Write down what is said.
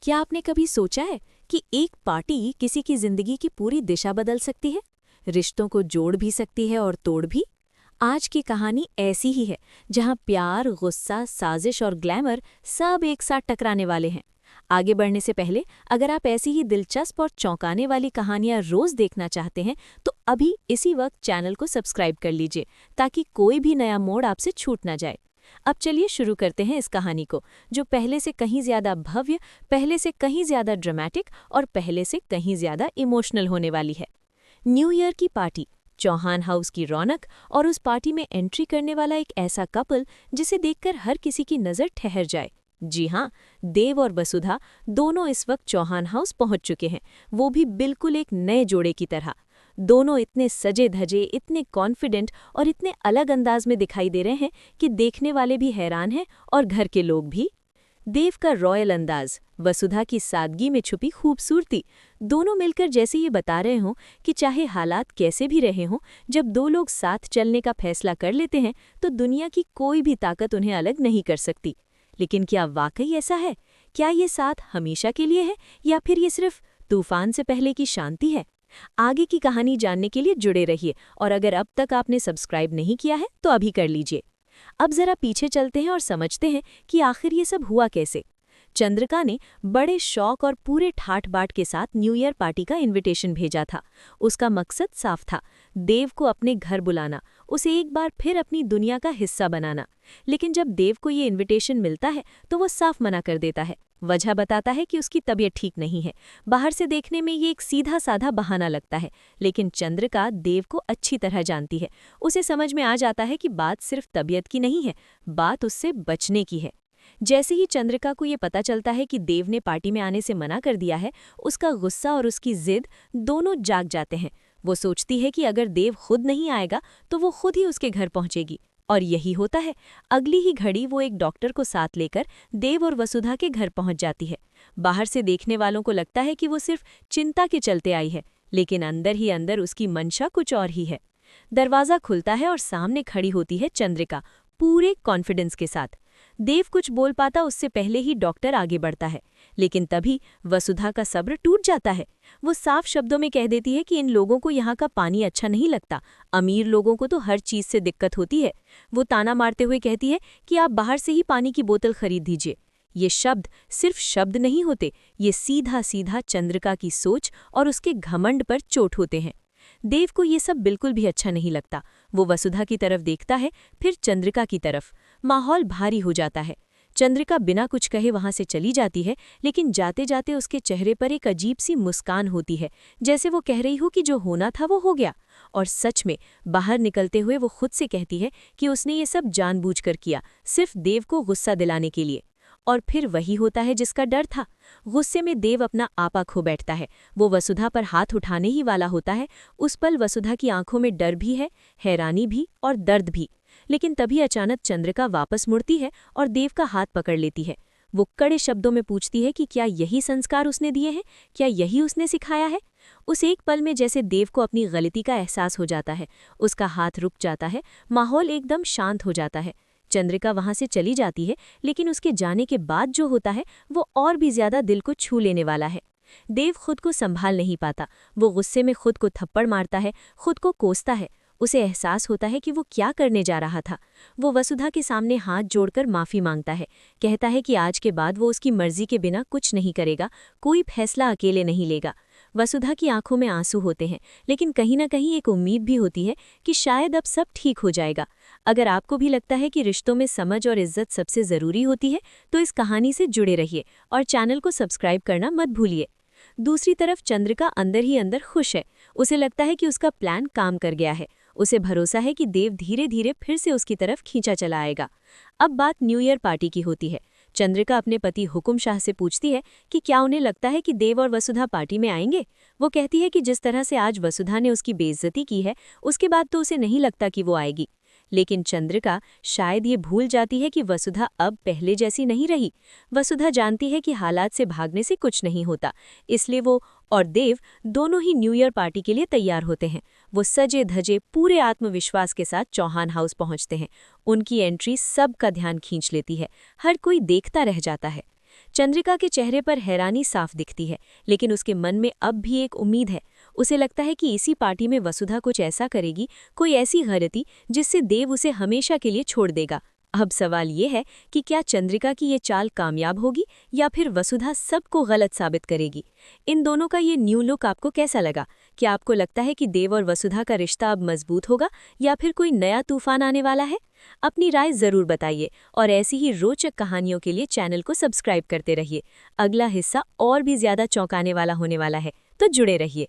क्या आपने कभी सोचा है कि एक पार्टी किसी की जिंदगी की पूरी दिशा बदल सकती है, रिश्तों को जोड़ भी सकती है और तोड़ भी? आज की कहानी ऐसी ही है, जहां प्यार, गुस्सा, साजिश और ग्लैमर सब एक साथ टकराने वाले हैं। आगे बढ़ने से पहले, अगर आप ऐसी ही दिलचस्प और चौंकाने वाली कहानियां रोज देखना चाहते हैं, तो अभी इसी वक्त चैनल को सब्सक्राइब कर लीजिए, ताकि कोई भी नया मोड़ आपसे छूट ना जाए। अब चलिए शुरू करते हैं इस कहानी को, जो पहले से कहीं ज्यादा भव्य, पहले से कहीं ज्यादा ड्रामेटिक और पहले से कहीं ज्यादा इमोशनल होने वाली है। न्यू ईयर की पार्टी, चौहान हाउस की रौनक और उस पार्टी में एंट्री करने वाला एक ऐसा कपल जिसे देखकर हर किसी की नज़र ठहर जाए। जी हाँ, देव और वसुधा दोनों इस वक्त चौहान हाउस पहुंच चुके हैं, वो भी बिल्कुल एक नए जोड़े की तरह। दोनों इतने सजे धजे, इतने कॉन्फिडेंट और इतने अलग अंदाज में दिखाई दे रहे हैं कि देखने वाले भी हैरान हैं और घर के लोग भी। देव का रॉयल अंदाज, वसुधा की सादगी में छुपी खूबसूरती, दोनों मिलकर जैसे ये बता रहे हों कि चाहे हालात कैसे भी रहे हों, जब दो लोग साथ चलने का फैसला कर लेते हैं तो दुनिया की कोई भी ताकत उन्हें अलग नहीं कर सकती। लेकिन क्या वाकई ऐसा है? क्या ये साथ हमेशा के लिए है, या फिर ये सिर्फ तूफान से पहले की शांति है? आगे की कहानी जानने के लिए जुड़े रहिए, और अगर अब तक आपने सब्सक्राइब नहीं किया है तो अभी कर लीजिए। अब जरा पीछे चलते हैं और समझते हैं कि आखिर ये सब हुआ कैसे। चंद्रिका ने बड़े शौक और पूरे ठाठ बाट के साथ न्यू ईयर पार्टी का इनविटेशन भेजा था। उसका मकसद साफ था, देव को अपने घर बुलाना, उसे एक बार फिर अपनी दुनिया का हिस्सा बनाना। लेकिन जब देव को ये इनविटेशन मिलता है तो वो साफ मना कर देता है। वजह बताता है कि उसकी तबीयत ठीक नहीं है। बाहर से देखने में ये एक सीधा साधा बहाना लगता है, लेकिन चंद्रिका देव को अच्छी तरह जानती है। उसे समझ में आ जाता है कि बात सिर्फ तबीयत की नहीं है, बात उससे बचने की है। जैसे ही चंद्रिका को ये पता चलता है कि देव ने पार्टी में आने से मना कर दिया है, उसका गुस्सा और उसकी जिद दोनों जाग जाते हैं। वो सोचती है कि अगर देव खुद नहीं आएगा तो वो खुद ही उसके घर पहुंचेगी, और यही होता है। अगली ही घड़ी वो एक डॉक्टर को साथ लेकर देव और वसुधा के घर पहुंच जाती है। बाहर से देखने वालों को लगता है कि वो सिर्फ चिंता के चलते आई है, लेकिन अंदर ही अंदर उसकी मंशा कुछ और ही है। दरवाज़ा खुलता है और सामने खड़ी होती है चंद्रिका, पूरे कॉन्फिडेंस के साथ। देव कुछ बोल पाता उससे पहले ही डॉक्टर आगे बढ़ता है, लेकिन तभी वसुधा का सब्र टूट जाता है। वो साफ शब्दों में कह देती है कि इन लोगों को यहाँ का पानी अच्छा नहीं लगता, अमीर लोगों को तो हर चीज़ से दिक्कत होती है। वो ताना मारते हुए कहती है कि आप बाहर से ही पानी की बोतल खरीद दीजिए। ये शब्द सिर्फ शब्द नहीं होते, ये सीधा सीधा चंद्रिका की सोच और उसके घमंड पर चोट होते हैं। देव को ये सब बिल्कुल भी अच्छा नहीं लगता। वो वसुधा की तरफ देखता है, फिर चंद्रिका की तरफ। माहौल भारी हो जाता है। चंद्रिका बिना कुछ कहे वहां से चली जाती है, लेकिन जाते जाते उसके चेहरे पर एक अजीब सी मुस्कान होती है, जैसे वो कह रही हो कि जो होना था वो हो गया। और सच में बाहर निकलते हुए वो खुद से कहती है कि उसने ये सब जानबूझकर किया, सिर्फ देव को गुस्सा दिलाने के लिए। और फिर वही होता है जिसका डर था। गुस्से में देव अपना आपा खो बैठता है। वो वसुधा पर हाथ उठाने ही वाला होता है। उस पल वसुधा की आंखों में डर भी है, हैरानी भी और दर्द भी। लेकिन तभी अचानक चंद्रिका वापस मुड़ती है और देव का हाथ पकड़ लेती है। वो कड़े शब्दों में पूछती है कि क्या यही संस्कार उसने दिए हैं, क्या यही उसने सिखाया है? उस एक पल में जैसे देव को अपनी गलती का एहसास हो जाता है। उसका हाथ रुक जाता है, माहौल एकदम शांत हो जाता है। चंद्रिका वहां से चली जाती है, लेकिन उसके जाने के बाद जो होता है वो और भी ज्यादा दिल को छू लेने वाला है। देव खुद को संभाल नहीं पाता। वो गुस्से में खुद को थप्पड़ मारता है, खुद को कोसता है। उसे एहसास होता है कि वो क्या करने जा रहा था। वो वसुधा के सामने हाथ जोड़कर माफी मांगता है, कहता है कि आज के बाद वो उसकी मर्जी के बिना कुछ नहीं करेगा, कोई फैसला अकेले नहीं लेगा। वसुधा की आंखों में आंसू होते हैं, लेकिन कहीं ना कहीं एक उम्मीद भी होती है कि शायद अब सब ठीक हो जाएगा। अगर आपको भी लगता है कि रिश्तों में समझ और इज्जत सबसे ज़रूरी होती है, तो इस कहानी से जुड़े रहिए और चैनल को सब्सक्राइब करना मत भूलिए। दूसरी तरफ चंद्रिका अंदर ही अंदर खुश है। उसे लगता है कि उसका प्लान काम कर गया है। उसे भरोसा है कि देव धीरे धीरे फिर से उसकी तरफ खींचा चला आएगा। अब बात न्यू ईयर पार्टी की होती है। चंद्रिका अपने पति हुकुम शाह से पूछती है कि क्या उन्हें लगता है कि देव और वसुधा पार्टी में आएंगे। वो कहती है कि जिस तरह से आज वसुधा ने उसकी बेइज्जती की है, उसके बाद तो उसे नहीं लगता कि वो आएगी। लेकिन चंद्रिका शायद ये भूल जाती है कि वसुधा अब पहले जैसी नहीं रही। वसुधा जानती है कि हालात से भागने से कुछ नहीं होता, इसलिए वो और देव दोनों ही न्यू ईयर पार्टी के लिए तैयार होते हैं। वो सजे धजे पूरे आत्मविश्वास के साथ चौहान हाउस पहुंचते हैं। उनकी एंट्री सबका ध्यान खींच लेती है। हर कोई देखता रह जाता है। चंद्रिका के चेहरे पर हैरानी साफ दिखती है, लेकिन उसके मन में अब भी एक उम्मीद है। उसे लगता है कि इसी पार्टी में वसुधा कुछ ऐसा करेगी, कोई ऐसी गलती जिससे देव उसे हमेशा के लिए छोड़ देगा। अब सवाल ये है कि क्या चंद्रिका की ये चाल कामयाब होगी या फिर वसुधा सबको गलत साबित करेगी। इन दोनों का ये न्यू लुक आपको कैसा लगा? क्या आपको लगता है कि देव और वसुधा का रिश्ता अब मजबूत होगा या फिर कोई नया तूफान आने वाला है? अपनी राय जरूर बताइए और ऐसी ही रोचक कहानियों के लिए चैनल को सब्सक्राइब करते रहिए। अगला हिस्सा और भी ज्यादा चौंकाने वाला होने वाला है, तो जुड़े रहिए।